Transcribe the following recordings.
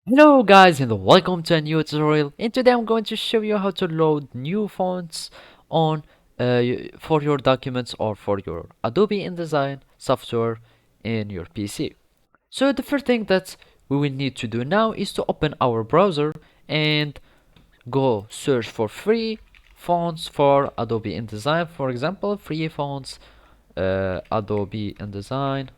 Hello guys and welcome to a new tutorial, and today I'm going to show you how to load new fonts on for your documents or for your Adobe InDesign software in your PC. So the first thing that we will need to do now is to open our browser and go search for free fonts for Adobe InDesign. For example, free fonts, Adobe InDesign,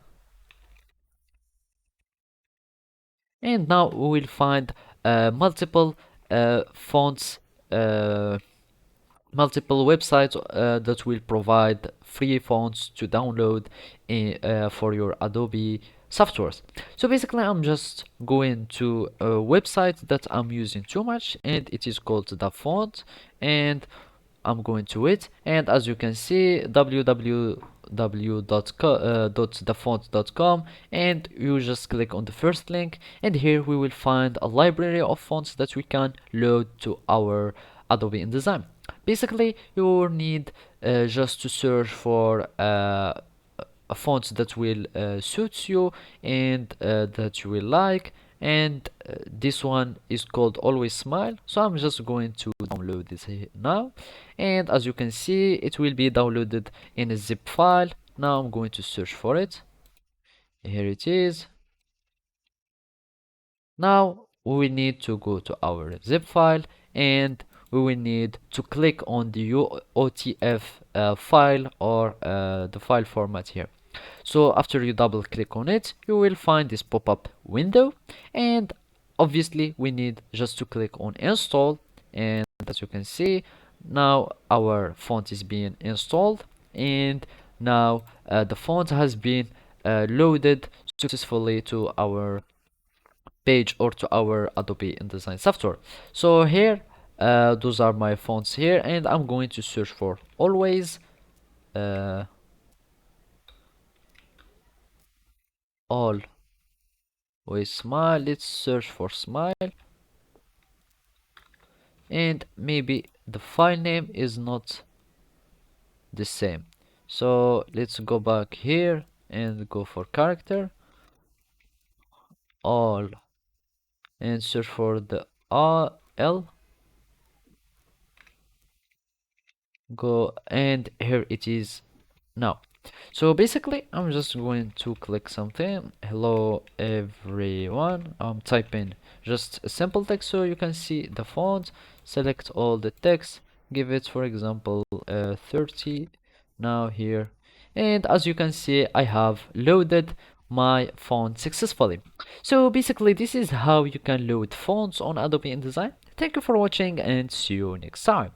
and now we will find multiple fonts, uh, multiple websites that will provide free fonts to download for your Adobe softwares. So basically I'm just going to a website that I'm using too much, and it is called the font, and I'm going to it, and as you can see, www.thefont.com, and you just click on the first link, and here we will find a library of fonts that we can load to our Adobe InDesign. Basically, you will need just to search for a font that will suits you and that you will like, and this one is called Always Smile, so I'm just going to download this now, and as you can see it will be downloaded in a zip file. Now I'm going to search for it. Here it is. Now we will need to go to our zip file, and we will need to click on the OTF file, or the file format here. So after you double click on it, you will find this pop-up window, and obviously we need just to click on install, and as you can see, now our font is being installed, and now the font has been loaded successfully to our page or to our Adobe InDesign software. So here, those are my fonts here, and I'm going to search for always uh, always smile. Let's search for smile, and maybe the file name is not the same. So let's go back here and go for character all, and search for the L. Go, and here it is now. So basically I'm just going to click something. Hello everyone. I'm typing just a simple text so you can see the font. Select all the text, give it for example 30 now here, and as you can see I have loaded my font successfully. So basically this is how you can load fonts on Adobe InDesign. Thank you for watching and see you next time.